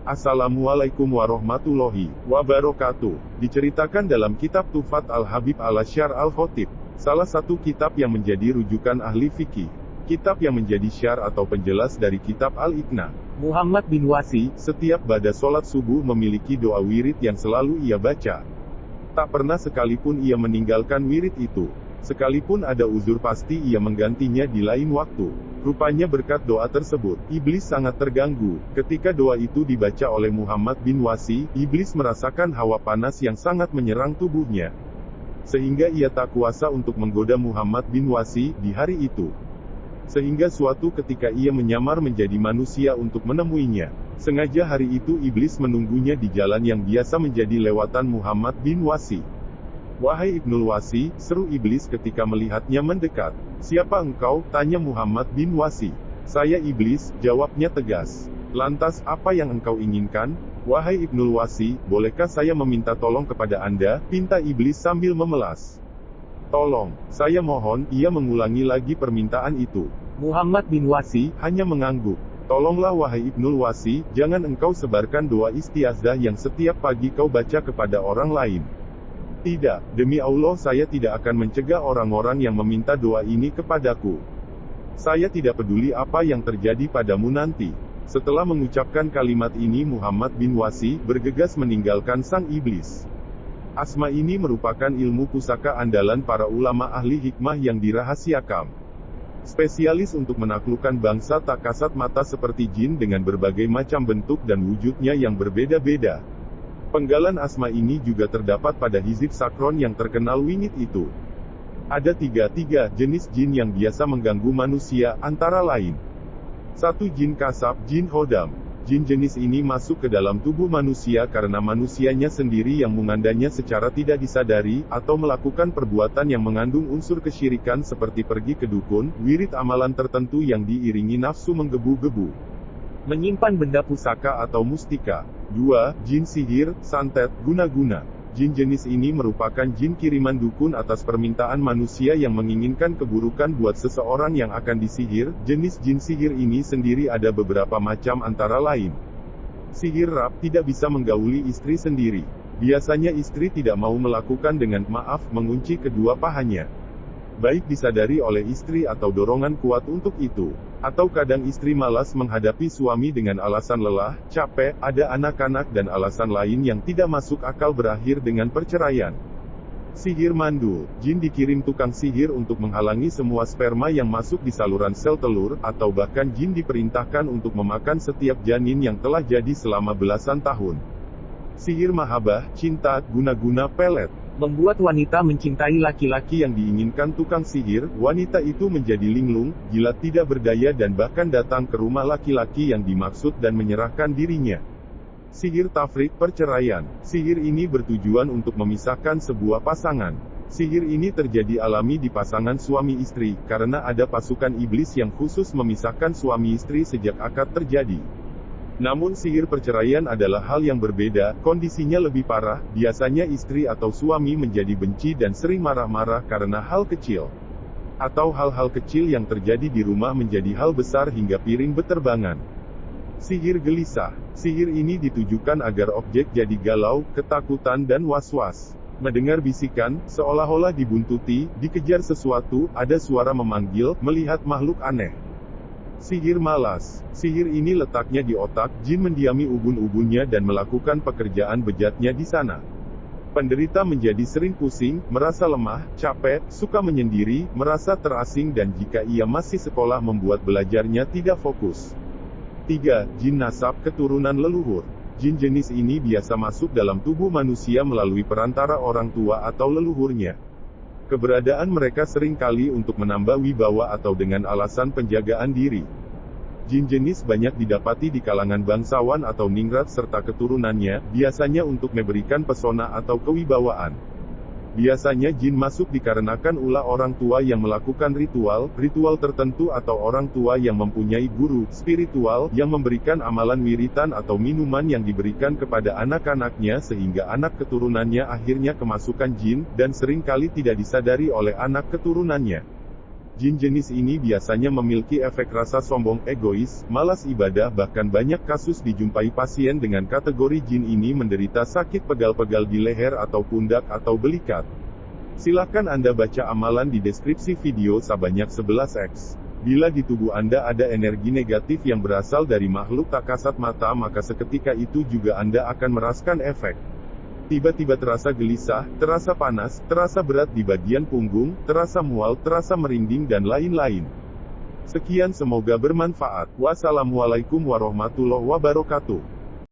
Assalamualaikum warahmatullahi wabarakatuh. Diceritakan dalam kitab Tuhfat Al-Habib Al-Syar Al-Khotib, salah satu kitab yang menjadi rujukan ahli fikih. Kitab yang menjadi syar atau penjelas dari kitab Al-Iqna. Muhammad bin Wasi, setiap pada sholat subuh memiliki doa wirid yang selalu ia baca. Tak pernah sekalipun ia meninggalkan wirid itu. Sekalipun ada uzur pasti ia menggantinya di lain waktu. Rupanya berkat doa tersebut, iblis sangat terganggu. Ketika doa itu dibaca oleh Muhammad bin Wasi, iblis merasakan hawa panas yang sangat menyerang tubuhnya. Sehingga ia tak kuasa untuk menggoda Muhammad bin Wasi di hari itu. Sehingga suatu ketika ia menyamar menjadi manusia untuk menemuinya. Sengaja hari itu iblis menunggunya di jalan yang biasa menjadi lewatan Muhammad bin Wasi. "Wahai Ibnul Wasi," seru iblis ketika melihatnya mendekat. "Siapa engkau?" tanya Muhammad bin Wasi. "Saya iblis," jawabnya tegas. "Lantas, apa yang engkau inginkan?" "Wahai Ibnul Wasi, bolehkah saya meminta tolong kepada Anda?" pinta iblis sambil memelas. "Tolong, saya mohon," ia mengulangi lagi permintaan itu. Muhammad bin Wasi hanya mengangguk. "Tolonglah wahai Ibnul Wasi, jangan engkau sebarkan doa istiazah yang setiap pagi kau baca kepada orang lain." "Tidak, demi Allah saya tidak akan mencegah orang-orang yang meminta doa ini kepadaku. Saya tidak peduli apa yang terjadi padamu nanti." Setelah mengucapkan kalimat ini Muhammad bin Wasi bergegas meninggalkan sang iblis. Asma ini merupakan ilmu pusaka andalan para ulama ahli hikmah yang dirahasiakan. Spesialis untuk menaklukkan bangsa tak kasat mata seperti jin dengan berbagai macam bentuk dan wujudnya yang berbeda-beda. Penggalan asma ini juga terdapat pada hizib sakron yang terkenal wingit itu. Ada tiga jenis jin yang biasa mengganggu manusia, antara lain 1. Jin kasab, jin hodam. Jin jenis ini masuk ke dalam tubuh manusia karena manusianya sendiri yang mengandanya secara tidak disadari, atau melakukan perbuatan yang mengandung unsur kesyirikan seperti pergi ke dukun, wirid amalan tertentu yang diiringi nafsu menggebu-gebu. Menyimpan benda pusaka atau mustika. 2. Jin sihir, santet, guna-guna. Jin jenis ini merupakan jin kiriman dukun atas permintaan manusia yang menginginkan keburukan buat seseorang yang akan disihir. Jenis jin sihir ini sendiri ada beberapa macam antara lain. Sihir rab, tidak bisa menggauli istri sendiri. Biasanya istri tidak mau melakukan dengan mengunci kedua pahanya. Baik disadari oleh istri atau dorongan kuat untuk itu. Atau kadang istri malas menghadapi suami dengan alasan lelah, capek, ada anak-anak dan alasan lain yang tidak masuk akal berakhir dengan perceraian. Sihir mandul. Jin dikirim tukang sihir untuk menghalangi semua sperma yang masuk di saluran sel telur, atau bahkan jin diperintahkan untuk memakan setiap janin yang telah jadi selama belasan tahun. Sihir mahabbah, cinta, guna-guna pelet. Membuat wanita mencintai laki-laki yang diinginkan tukang sihir. Wanita itu menjadi linglung, gila tidak berdaya dan bahkan datang ke rumah laki-laki yang dimaksud dan menyerahkan dirinya. Sihir tafrik, perceraian. Sihir ini bertujuan untuk memisahkan sebuah pasangan. Sihir ini terjadi alami di pasangan suami istri, karena ada pasukan iblis yang khusus memisahkan suami istri sejak akad terjadi. Namun sihir perceraian adalah hal yang berbeda, kondisinya lebih parah, biasanya istri atau suami menjadi benci dan sering marah-marah karena hal kecil. Atau hal-hal kecil yang terjadi di rumah menjadi hal besar hingga piring beterbangan. Sihir gelisah. Sihir ini ditujukan agar objek jadi galau, ketakutan dan was-was. Mendengar bisikan, seolah-olah dibuntuti, dikejar sesuatu, ada suara memanggil, melihat makhluk aneh. Sihir malas. Sihir ini letaknya di otak, jin mendiami ubun-ubunnya dan melakukan pekerjaan bejatnya di sana. Penderita menjadi sering pusing, merasa lemah, capek, suka menyendiri, merasa terasing dan jika ia masih sekolah membuat belajarnya tidak fokus. 3. Jin nasab, keturunan leluhur. Jin jenis ini biasa masuk dalam tubuh manusia melalui perantara orang tua atau leluhurnya. Keberadaan mereka sering kali untuk menambah wibawa atau dengan alasan penjagaan diri. Jin jenis banyak didapati di kalangan bangsawan atau ningrat serta keturunannya, biasanya untuk memberikan pesona atau kewibawaan. Biasanya jin masuk dikarenakan ulah orang tua yang melakukan ritual tertentu atau orang tua yang mempunyai guru spiritual yang memberikan amalan wiritan atau minuman yang diberikan kepada anak-anaknya sehingga anak keturunannya akhirnya kemasukan jin, dan seringkali tidak disadari oleh anak keturunannya. Jin jenis ini biasanya memiliki efek rasa sombong, egois, malas ibadah, bahkan banyak kasus dijumpai pasien dengan kategori jin ini menderita sakit pegal-pegal di leher atau pundak atau belikat. Silahkan Anda baca amalan di deskripsi video sebanyak 11x. Bila di tubuh Anda ada energi negatif yang berasal dari makhluk tak kasat mata, maka seketika itu juga Anda akan merasakan efek. Tiba-tiba terasa gelisah, terasa panas, terasa berat di bagian punggung, terasa mual, terasa merinding dan lain-lain. Sekian, semoga bermanfaat. Wassalamualaikum warahmatullahi wabarakatuh.